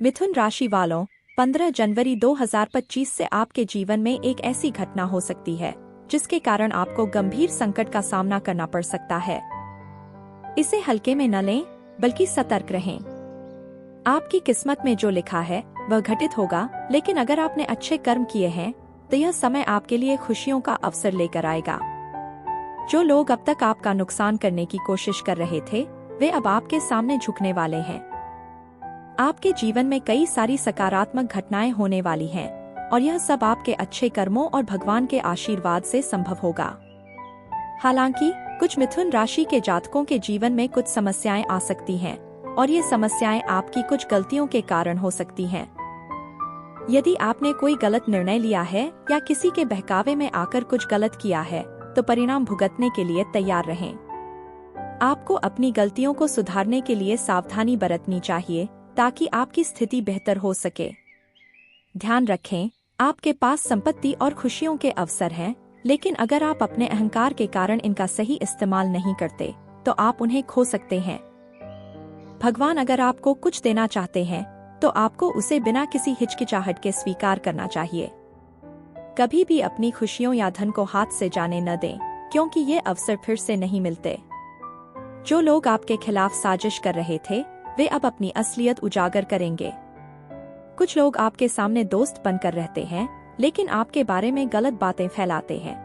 मिथुन राशि वालों, 15 जनवरी 2025 से आपके जीवन में एक ऐसी घटना हो सकती है जिसके कारण आपको गंभीर संकट का सामना करना पड़ सकता है। इसे हल्के में न लें, बल्कि सतर्क रहें। आपकी किस्मत में जो लिखा है वह घटित होगा, लेकिन अगर आपने अच्छे कर्म किए हैं तो यह समय आपके लिए खुशियों का अवसर लेकर आएगा। जो लोग अब तक आपका नुकसान करने की कोशिश कर रहे थे, वे अब आपके सामने झुकने वाले हैं। आपके जीवन में कई सारी सकारात्मक घटनाएं होने वाली हैं, और यह सब आपके अच्छे कर्मों और भगवान के आशीर्वाद से संभव होगा। हालांकि कुछ मिथुन राशि के जातकों के जीवन में कुछ समस्याएं आ सकती हैं, और ये समस्याएं आपकी कुछ गलतियों के कारण हो सकती हैं। यदि आपने कोई गलत निर्णय लिया है या किसी के बहकावे में आकर कुछ गलत किया है, तो परिणाम भुगतने के लिए तैयार रहें। आपको अपनी गलतियों को सुधारने के लिए सावधानी बरतनी चाहिए, ताकि आपकी स्थिति बेहतर हो सके। ध्यान रखें, आपके पास संपत्ति और खुशियों के अवसर हैं, लेकिन अगर आप अपने अहंकार के कारण इनका सही इस्तेमाल नहीं करते, तो आप उन्हें खो सकते हैं। भगवान अगर आपको कुछ देना चाहते हैं, तो आपको उसे बिना किसी हिचकिचाहट के स्वीकार करना चाहिए। कभी भी अपनी खुशियों या धन को हाथ से जाने न दें, क्योंकि ये अवसर फिर से नहीं मिलते। जो लोग आपके खिलाफ साजिश कर रहे थे, वे अब अपनी असलियत उजागर करेंगे। कुछ लोग आपके सामने दोस्त बनकर रहते हैं, लेकिन आपके बारे में गलत बातें फैलाते हैं।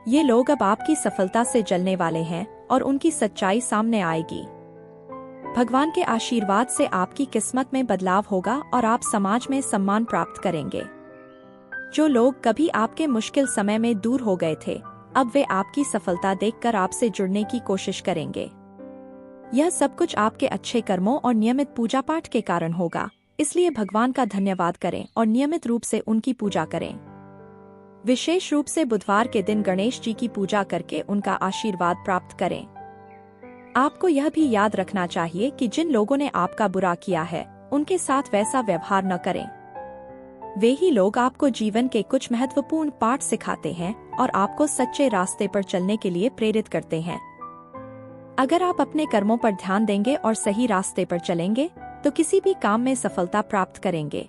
ये लोग अब आपकी सफलता से जलने वाले हैं और उनकी सच्चाई सामने आएगी। भगवान के आशीर्वाद से आपकी किस्मत में बदलाव होगा और आप समाज में सम्मान प्राप्त करेंगे। जो लोग कभी आपके मुश्किल समय में दूर हो गए थे, अब वे आपकी सफलता देखकर आपसे जुड़ने की कोशिश करेंगे। यह सब कुछ आपके अच्छे कर्मों और नियमित पूजा पाठ के कारण होगा, इसलिए भगवान का धन्यवाद करें और नियमित रूप से उनकी पूजा करें। विशेष रूप से बुधवार के दिन गणेश जी की पूजा करके उनका आशीर्वाद प्राप्त करें। आपको यह भी याद रखना चाहिए कि जिन लोगों ने आपका बुरा किया है, उनके साथ वैसा व्यवहार न करें। वे ही लोग आपको जीवन के कुछ महत्वपूर्ण पाठ सिखाते हैं और आपको सच्चे रास्ते पर चलने के लिए प्रेरित करते हैं। अगर आप अपने कर्मों पर ध्यान देंगे और सही रास्ते पर चलेंगे, तो किसी भी काम में सफलता प्राप्त करेंगे।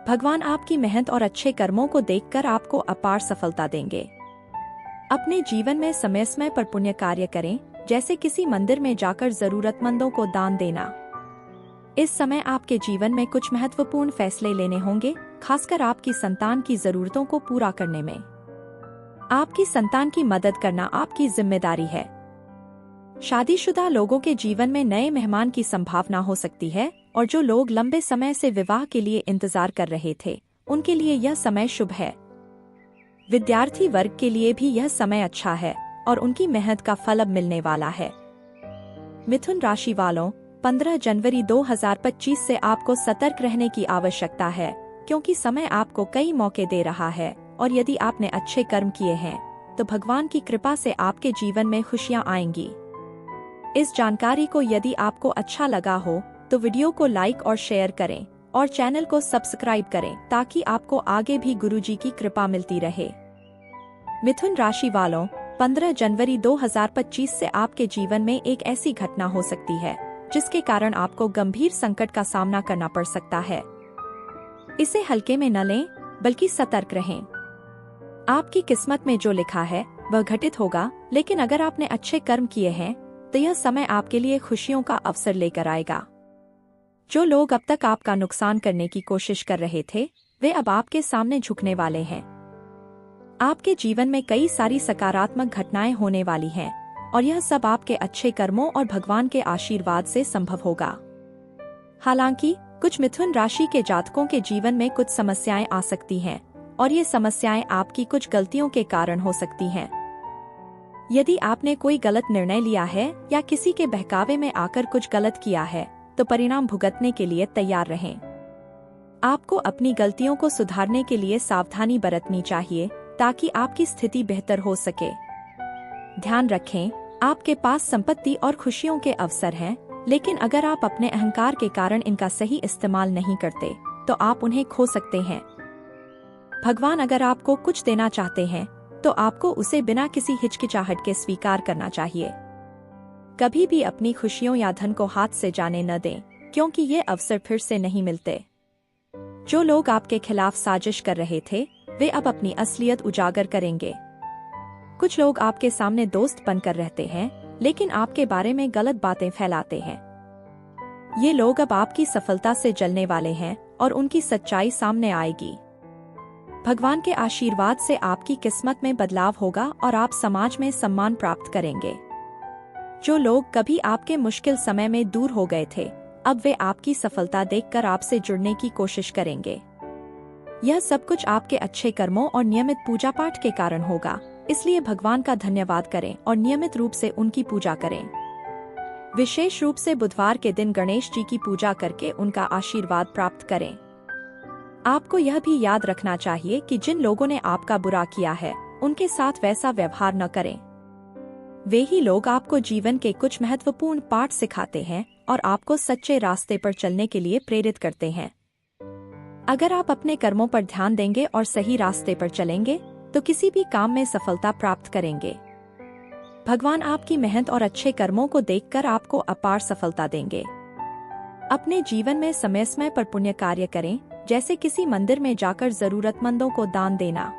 भगवान आपकी मेहनत और अच्छे कर्मों को देखकर आपको अपार सफलता देंगे। अपने जीवन में समय समय पर पुण्य कार्य करें, जैसे किसी मंदिर में जाकर जरूरतमंदों को दान देना। इस समय आपके जीवन में कुछ महत्वपूर्ण फैसले लेने होंगे, खासकर आपकी संतान की जरूरतों को पूरा करने में। आपकी संतान की मदद करना आपकी जिम्मेदारी है। शादीशुदा लोगों के जीवन में नए मेहमान की संभावना हो सकती है, और जो लोग लंबे समय से विवाह के लिए इंतजार कर रहे थे, उनके लिए यह समय शुभ है। विद्यार्थी वर्ग के लिए भी यह समय अच्छा है और उनकी मेहनत का फल अब मिलने वाला है। मिथुन राशि वालों, 15 जनवरी 2025 से आपको सतर्क रहने की आवश्यकता है, क्योंकि समय आपको कई मौके दे रहा है, और यदि आपने अच्छे कर्म किए हैं, तो भगवान की कृपा से आपके जीवन में खुशियां आएंगी। इस जानकारी को यदि आपको अच्छा लगा हो, तो वीडियो को लाइक और शेयर करें और चैनल को सब्सक्राइब करें, ताकि आपको आगे भी गुरुजी की कृपा मिलती रहे। मिथुन राशि वालों, 15 जनवरी 2025 से आपके जीवन में एक ऐसी घटना हो सकती है जिसके कारण आपको गंभीर संकट का सामना करना पड़ सकता है। इसे हल्के में न लें, बल्कि सतर्क रहें। आपकी किस्मत में जो लिखा है वह घटित होगा, लेकिन अगर आपने अच्छे कर्म किए हैं, तो यह समय आपके लिए खुशियों का अवसर लेकर आएगा। जो लोग अब तक आपका नुकसान करने की कोशिश कर रहे थे, वे अब आपके सामने झुकने वाले हैं। आपके जीवन में कई सारी सकारात्मक घटनाएं होने वाली हैं, और यह सब आपके अच्छे कर्मों और भगवान के आशीर्वाद से संभव होगा। हालांकि कुछ मिथुन राशि के जातकों के जीवन में कुछ समस्याएं आ सकती हैं, और ये समस्याएं आपकी कुछ गलतियों के कारण हो सकती हैं। यदि आपने कोई गलत निर्णय लिया है या किसी के बहकावे में आकर कुछ गलत किया है, तो परिणाम भुगतने के लिए तैयार रहें। आपको अपनी गलतियों को सुधारने के लिए सावधानी बरतनी चाहिए, ताकि आपकी स्थिति बेहतर हो सके। ध्यान रखें, आपके पास संपत्ति और खुशियों के अवसर हैं, लेकिन अगर आप अपने अहंकार के कारण इनका सही इस्तेमाल नहीं करते, तो आप उन्हें खो सकते हैं। भगवान अगर आपको कुछ देना चाहते हैं, तो आपको उसे बिना किसी हिचकिचाहट के स्वीकार करना चाहिए। कभी भी अपनी खुशियों या धन को हाथ से जाने न दें, क्योंकि ये अवसर फिर से नहीं मिलते। जो लोग आपके खिलाफ साजिश कर रहे थे, वे अब अपनी असलियत उजागर करेंगे। कुछ लोग आपके सामने दोस्त बनकर रहते हैं, लेकिन आपके बारे में गलत बातें फैलाते हैं। ये लोग अब आपकी सफलता से जलने वाले हैं और उनकी सच्चाई सामने आएगी। भगवान के आशीर्वाद से आपकी किस्मत में बदलाव होगा और आप समाज में सम्मान प्राप्त करेंगे। जो लोग कभी आपके मुश्किल समय में दूर हो गए थे, अब वे आपकी सफलता देखकर आपसे जुड़ने की कोशिश करेंगे। यह सब कुछ आपके अच्छे कर्मों और नियमित पूजा पाठ के कारण होगा, इसलिए भगवान का धन्यवाद करें और नियमित रूप से उनकी पूजा करें। विशेष रूप से बुधवार के दिन गणेश जी की पूजा करके उनका आशीर्वाद प्राप्त करें। आपको यह भी याद रखना चाहिए कि जिन लोगों ने आपका बुरा किया है, उनके साथ वैसा व्यवहार न करें। वे ही लोग आपको जीवन के कुछ महत्वपूर्ण पाठ सिखाते हैं और आपको सच्चे रास्ते पर चलने के लिए प्रेरित करते हैं। अगर आप अपने कर्मों पर ध्यान देंगे और सही रास्ते पर चलेंगे, तो किसी भी काम में सफलता प्राप्त करेंगे। भगवान आपकी मेहनत और अच्छे कर्मों को देखकर आपको अपार सफलता देंगे। अपने जीवन में समय समय पर पुण्य कार्य करें, जैसे किसी मंदिर में जाकर जरूरतमंदों को दान देना।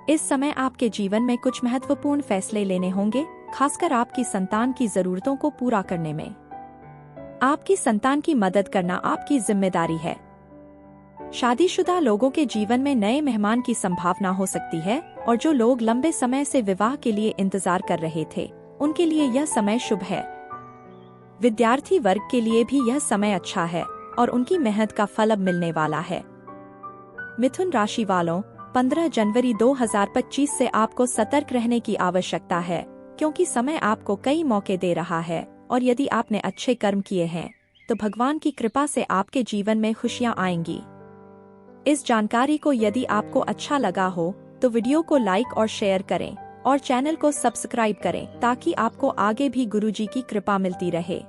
इस समय आपके जीवन में कुछ महत्वपूर्ण फैसले लेने होंगे, खासकर आपकी संतान की जरूरतों को पूरा करने में। आपकी संतान की मदद करना आपकी जिम्मेदारी है। शादीशुदा लोगों के जीवन में नए मेहमान की संभावना हो सकती है, और जो लोग लंबे समय से विवाह के लिए इंतजार कर रहे थे, उनके लिए यह समय शुभ है। विद्यार्थी वर्ग के लिए भी यह समय अच्छा है और उनकी मेहनत का फल अब मिलने वाला है। मिथुन राशि वालों, 15 जनवरी 2025 से आपको सतर्क रहने की आवश्यकता है, क्योंकि समय आपको कई मौके दे रहा है और यदि आपने अच्छे कर्म किए हैं, तो भगवान की कृपा से आपके जीवन में खुशियां आएंगी। इस जानकारी को यदि आपको अच्छा लगा हो तो वीडियो को लाइक और शेयर करें और चैनल को सब्सक्राइब करें, ताकि आपको आगे भी गुरुजी की कृपा मिलती रहे।